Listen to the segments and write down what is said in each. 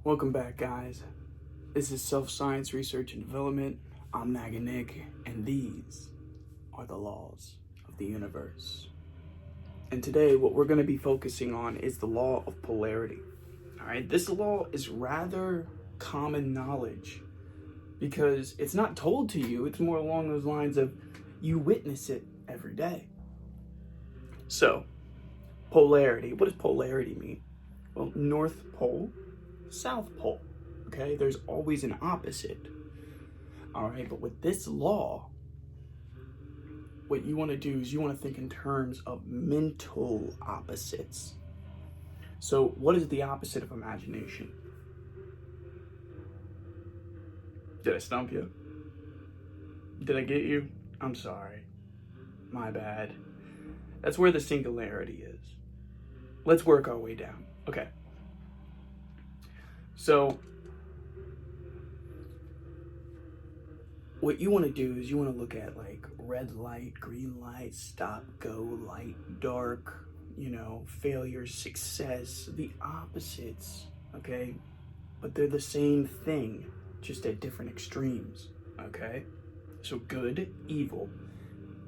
Welcome back, guys. This is Self-Science Research and Development. I'm Naga Nick, and these are the laws of the universe. And today, what we're going to be focusing on is the law of polarity. All right, this law is rather common knowledge because it's not told to you. It's more along those lines of you witness it every day. So, polarity. What does polarity mean? Well, North Pole, South Pole. Okay, there's always an opposite. All right, but with this law, what you want to do is you want to think in terms of mental opposites. So, what is the opposite of imagination? Did I stump you? Did I get you? I'm sorry. My bad. That's where the singularity is. Let's work our way down. Okay. So, what you want to do is you want to look at like red light, green light, stop, go, light, dark, failure, success, the opposites, okay? But they're the same thing, just at different extremes, okay? So good, evil,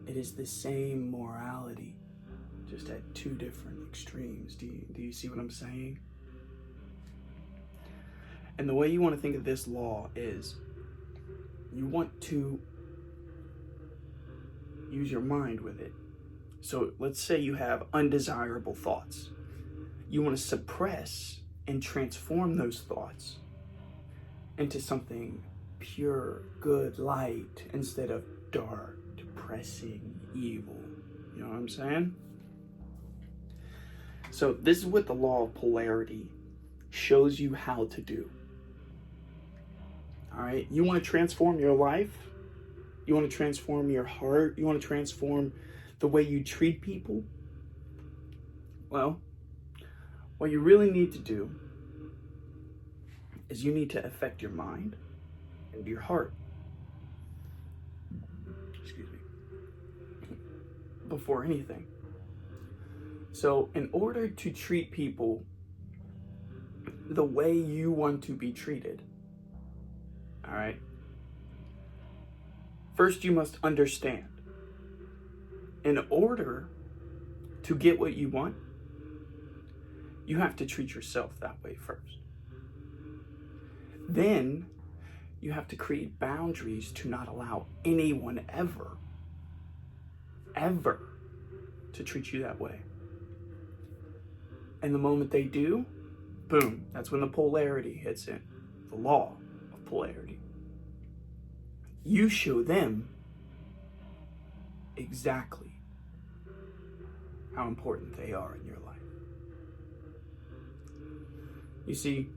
it is the same morality, just at two different extremes. Do you see what I'm saying? And the way you want to think of this law is you want to use your mind with it. So let's say you have undesirable thoughts. You want to suppress and transform those thoughts into something pure, good, light, instead of dark, depressing, evil. You know what I'm saying? So this is what the law of polarity shows you how to do. All right, you want to transform your life, you want to transform your heart, you want to transform the way you treat people. Well, what you really need to do is you need to affect your mind and your heart. Excuse me. Before anything. So, in order to treat people the way you want to be treated, all right, first you must understand. In order to get what you want, you have to treat yourself that way first. Then you have to create boundaries to not allow anyone ever to treat you that way. And the moment they do, boom, that's when the polarity hits in, the law of polarity. You show them exactly how important they are in your life. You see,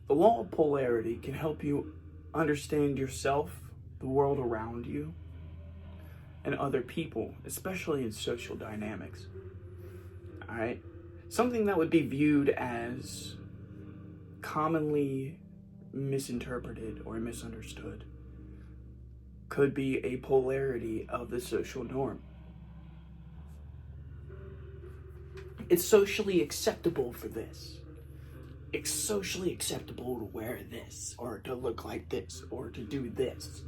the law of polarity can help you understand yourself, the world around you, and other people, especially in social dynamics. All right? Something that would be viewed as commonly misinterpreted or misunderstood could be a polarity of the social norm. It's socially acceptable for this. It's socially acceptable to wear this, or to look like this, or to do this.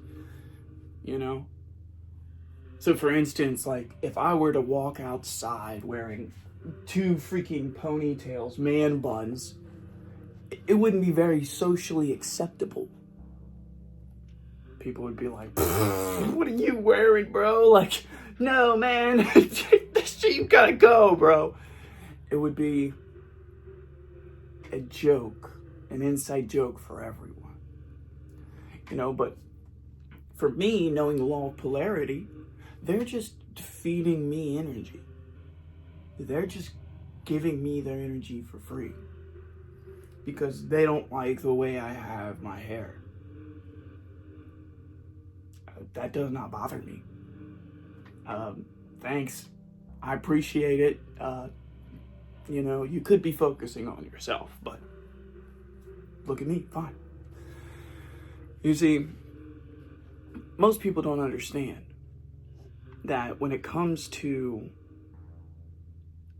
So for instance, like if I were to walk outside wearing two freaking ponytails, man buns, it wouldn't be very socially acceptable. People would be like, what are you wearing, bro? Like, no, man, this shit, you gotta go, bro. It would be a joke, an inside joke for everyone. But for me, knowing the law of polarity, they're just feeding me energy. They're just giving me their energy for free because they don't like the way I have my hair. That does not bother me. Thanks. I appreciate it. You could be focusing on yourself, but look at me, fine. You see, most people don't understand that when it comes to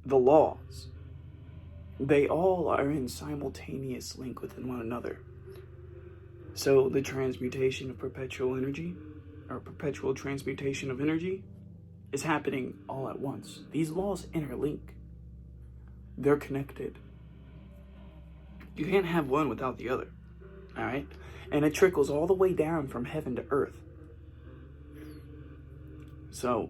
the laws, they all are in simultaneous link within one another. So the transmutation of perpetual energy, or perpetual transmutation of energy, is happening all at once. These laws interlink. They're connected. You can't have one without the other, all right? And it trickles all the way down from heaven to earth. So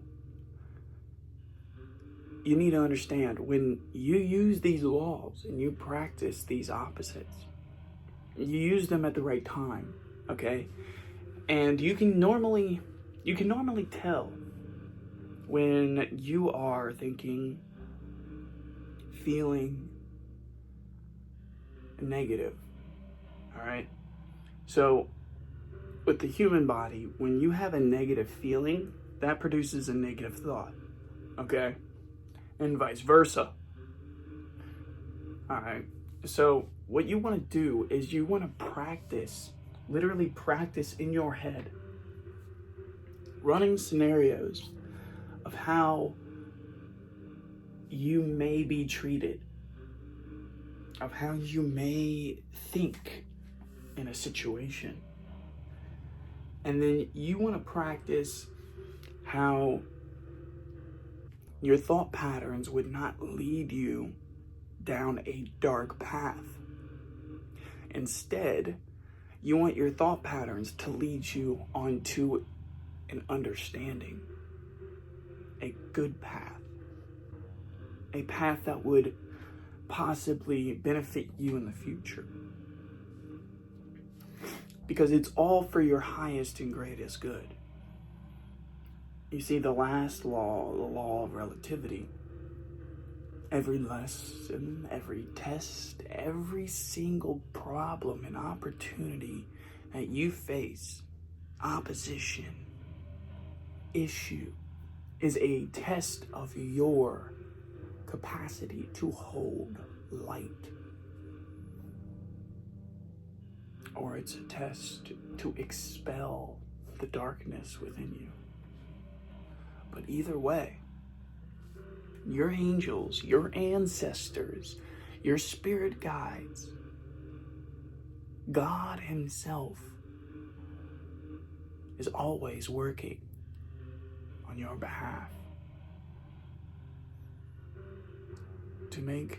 you need to understand, when you use these laws and you practice these opposites, you use them at the right time, okay? And you can normally tell when you are thinking, feeling negative, all right? So with the human body, when you have a negative feeling, that produces a negative thought, okay? And vice versa. All right. So what you want to do is you want to practice, literally practice in your head, running scenarios of how you may be treated, of how you may think in a situation. And then you want to practice how your thought patterns would not lead you down a dark path. Instead, you want your thought patterns to lead you onto an understanding, a good path, a path that would possibly benefit you in the future. Because it's all for your highest and greatest good. You see, the last law, the law of relativity, every lesson, every test, every single problem and opportunity that you face, opposition, issue, is a test of your capacity to hold light. Or it's a test to expel the darkness within you. But either way, your angels, your ancestors, your spirit guides, God Himself is always working on your behalf to make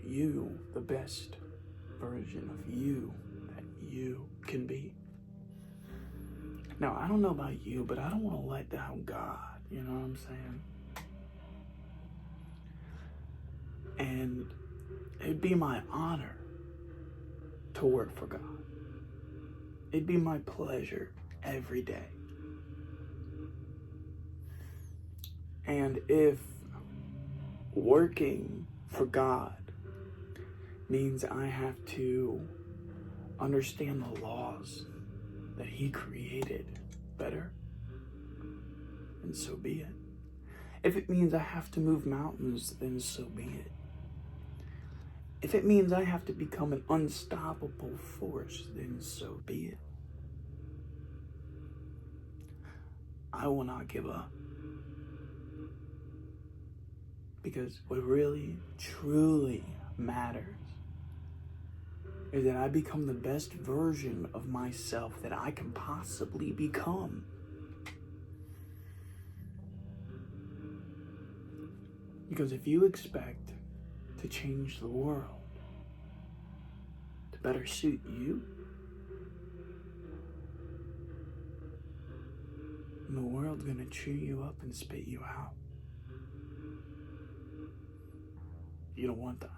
you the best version of you that you can be. Now, I don't know about you, but I don't want to let down God, you know what I'm saying? And it'd be my honor to work for God. It'd be my pleasure every day. And if working for God means I have to understand the laws that He created better, then so be it. If it means I have to move mountains, then so be it. If it means I have to become an unstoppable force, then so be it. I will not give up. Because what really, truly matters is that I become the best version of myself that I can possibly become. Because if you expect to change the world to better suit you, the world's gonna chew you up and spit you out. You don't want that.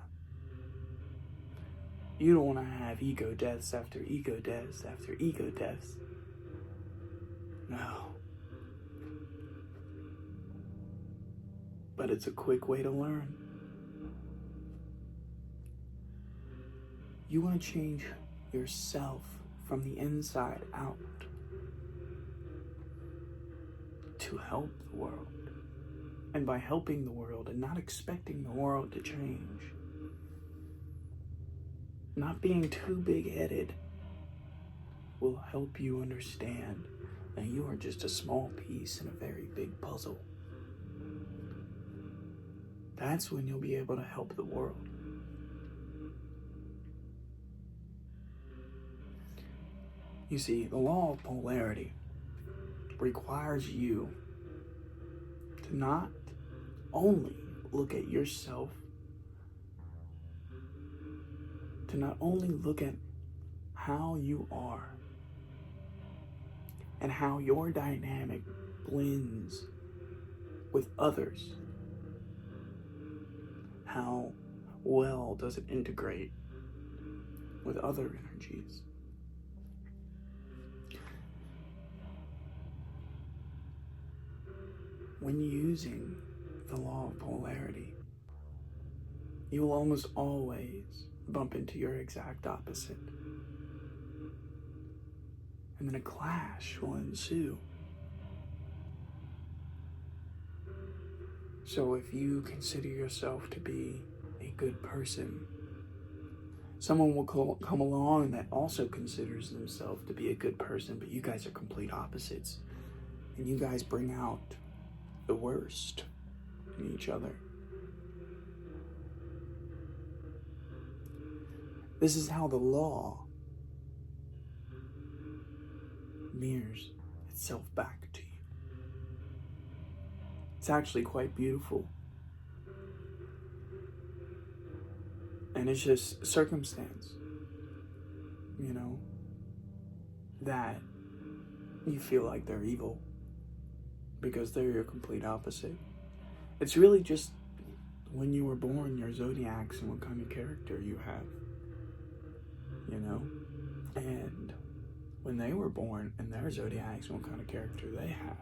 You don't want to have ego deaths after ego deaths after ego deaths. No. But it's a quick way to learn. You want to change yourself from the inside out to help the world. And by helping the world and not expecting the world to change, not being too big-headed, will help you understand that you are just a small piece in a very big puzzle. That's when you'll be able to help the world. You see, the law of polarity requires you to not only look at yourself, to not only look at how you are and how your dynamic blends with others. How well does it integrate with other energies? When using the law of polarity, you will almost always bump into your exact opposite. And then a clash will ensue. So if you consider yourself to be a good person, someone will come along that also considers themselves to be a good person, but you guys are complete opposites. And you guys bring out the worst in each other. This is how the law mirrors itself back to you. It's actually quite beautiful. And it's just circumstance, that you feel like they're evil because they're your complete opposite. It's really just when you were born, your zodiacs and what kind of character you have, and when they were born and their zodiacs and what kind of character they have.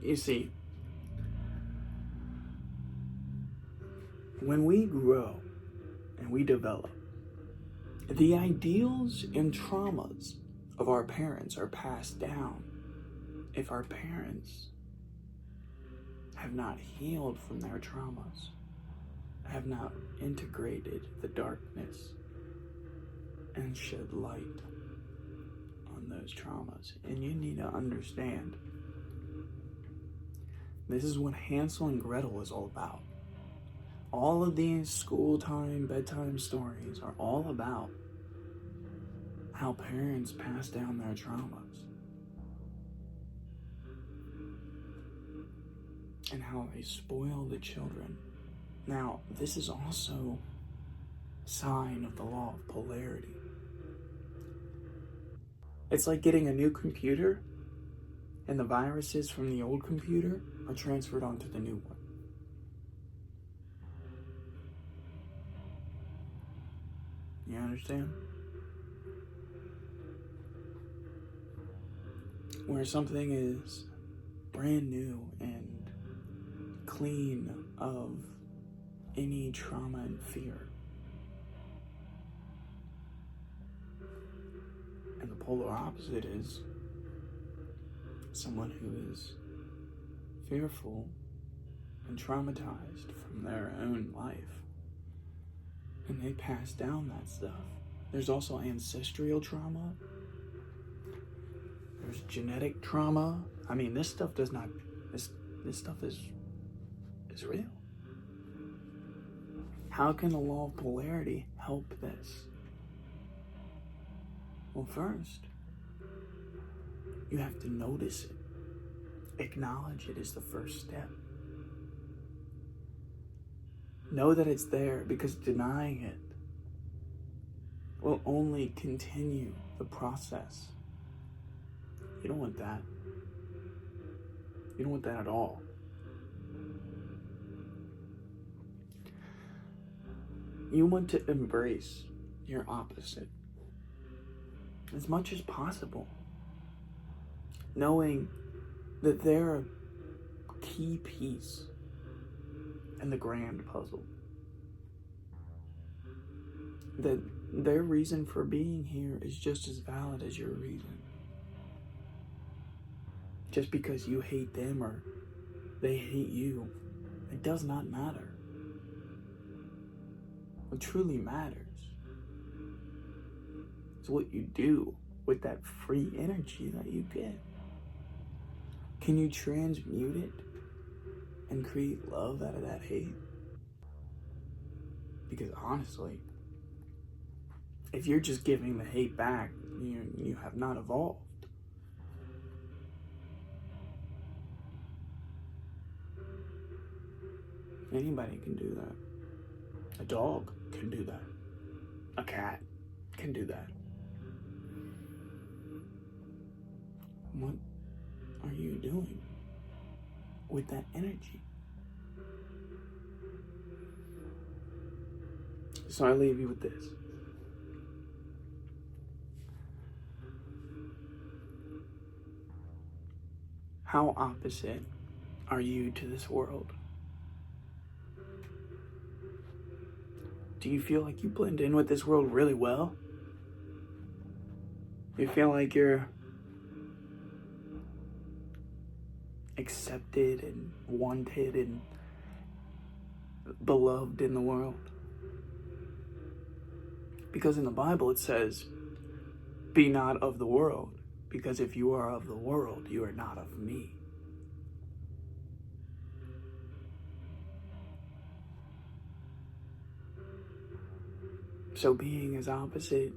You see, when we grow and we develop, the ideals and traumas of our parents are passed down. If our parents have not healed from their traumas, have not integrated the darkness and shed light on those traumas. And you need to understand, this is what Hansel and Gretel is all about. All of these school time, bedtime stories are all about how parents pass down their traumas and how they spoil the children. Now, this is also a sign of the law of polarity. It's like getting a new computer and the viruses from the old computer are transferred onto the new one. You understand? Where something is brand new and clean of any trauma and fear. And the polar opposite is someone who is fearful and traumatized from their own life. And they pass down that stuff. There's also ancestral trauma. There's genetic trauma. I mean, this stuff does not, this stuff is real. How can the law of polarity help this? Well, first, you have to notice it. Acknowledge it is the first step. Know that it's there, because denying it will only continue the process. You don't want that. You don't want that at all. You want to embrace your opposite as much as possible, knowing that they're a key piece in the grand puzzle. That their reason for being here is just as valid as your reason. Just because you hate them or they hate you, it does not matter. What truly matters is what you do with that free energy that you get. Can you transmute it and create love out of that hate? Because honestly, If you're just giving the hate back, you have not evolved. Anybody can do that. A dog can do that. A cat can do that. What are you doing with that energy? So I leave you with this. How opposite are you to this world? Do you feel like you blend in with this world really well? You feel like you're accepted and wanted and beloved in the world? Because in the Bible it says, be not of the world, because if you are of the world, you are not of me. So being as opposite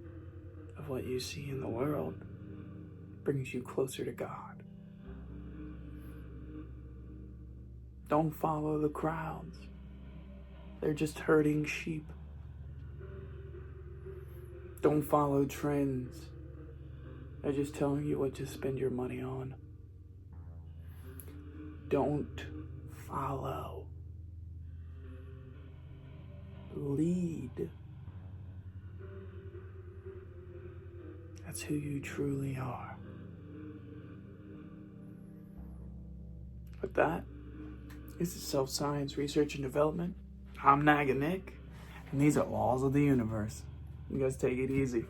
of what you see in the world brings you closer to God. Don't follow the crowds. They're just herding sheep. Don't follow trends. They're just telling you what to spend your money on. Don't follow. Lead. That's who you truly are. With that, this is Self-Science Research and Development. I'm Naga Nick, and these are Laws of the Universe. You guys take it easy.